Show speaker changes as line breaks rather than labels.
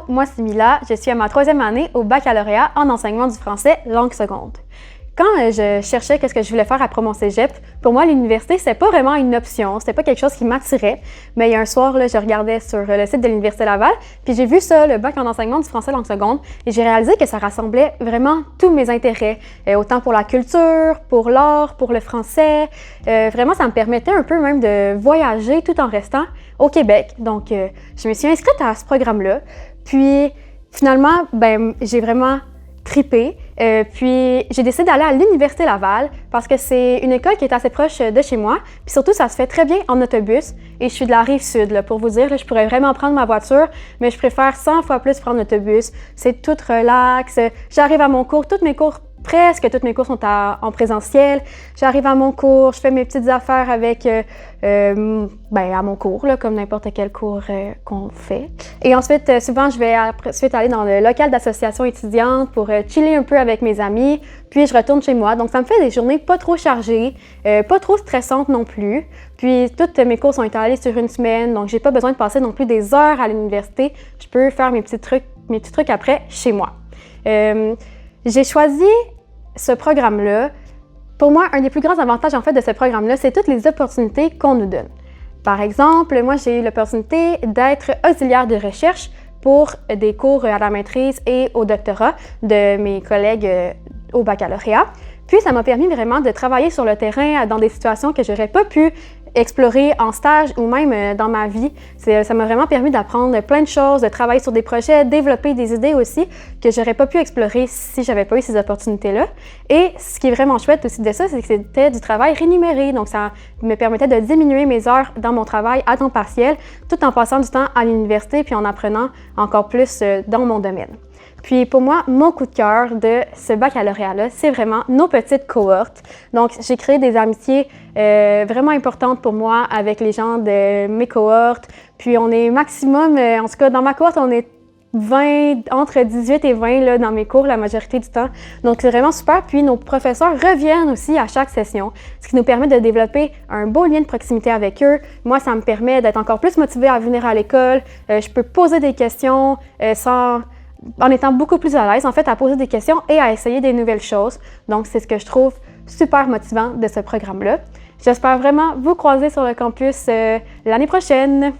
moi c'est Mila, je suis à ma 3e année au baccalauréat en enseignement du français langue seconde. Quand je cherchais qu'est-ce que je voulais faire après mon cégep, pour moi, l'université, c'était pas vraiment une option, c'était pas quelque chose qui m'attirait. Mais il y a un soir, là, je regardais sur le site de l'Université Laval, puis j'ai vu ça, le bac en enseignement du français langue seconde, et j'ai réalisé que ça rassemblait vraiment tous mes intérêts, autant pour la culture, pour l'art, pour le français. Vraiment, ça me permettait un peu même de voyager tout en restant au Québec. Donc, je me suis inscrite à ce programme-là. Puis, finalement, j'ai vraiment trippé. Puis j'ai décidé d'aller à l'Université Laval parce que c'est une école qui est assez proche de chez moi. Puis surtout, ça se fait très bien en autobus. Et je suis de la Rive-Sud, là, pour vous dire. Là, je pourrais vraiment prendre ma voiture, mais je préfère 100 fois plus prendre l'autobus. C'est tout relax. J'arrive à mon cours, presque toutes mes cours sont en présentiel. J'arrive à mon cours, je fais mes petites affaires avec, à mon cours, là, comme n'importe quel cours qu'on fait. Et ensuite, souvent, je vais ensuite aller dans le local d'association étudiante pour chiller un peu avec mes amis, puis je retourne chez moi. Donc, ça me fait des journées pas trop chargées, pas trop stressantes non plus. Puis, toutes mes cours sont étalés sur une semaine, donc j'ai pas besoin de passer non plus des heures à l'université. Je peux faire mes petits trucs après chez moi. J'ai choisi ce programme-là. Pour moi, un des plus grands avantages en fait de ce programme-là, c'est toutes les opportunités qu'on nous donne. Par exemple, moi, j'ai eu l'opportunité d'être auxiliaire de recherche pour des cours à la maîtrise et au doctorat de mes collègues au baccalauréat. Puis, ça m'a permis vraiment de travailler sur le terrain dans des situations que j'aurais pas pu explorer en stage ou même dans ma vie. Ça m'a vraiment permis d'apprendre plein de choses, de travailler sur des projets, développer des idées aussi que j'aurais pas pu explorer si j'avais pas eu ces opportunités-là. Et ce qui est vraiment chouette aussi de ça, c'est que c'était du travail rémunéré. Donc, ça me permettait de diminuer mes heures dans mon travail à temps partiel, tout en passant du temps à l'université puis en apprenant encore plus dans mon domaine. Puis pour moi, mon coup de cœur de ce baccalauréat-là, c'est vraiment nos petites cohortes. Donc, j'ai créé des amitiés vraiment importantes pour moi avec les gens de mes cohortes. Puis on est maximum, en tout cas dans ma cohorte, on est 20, entre 18 et 20 là, dans mes cours la majorité du temps. Donc, c'est vraiment super. Puis nos professeurs reviennent aussi à chaque session, ce qui nous permet de développer un beau lien de proximité avec eux. Moi, ça me permet d'être encore plus motivée à venir à l'école. Je peux poser des questions en étant beaucoup plus à l'aise, en fait, à poser des questions et à essayer des nouvelles choses. Donc, c'est ce que je trouve super motivant de ce programme-là. J'espère vraiment vous croiser sur le campus l'année prochaine.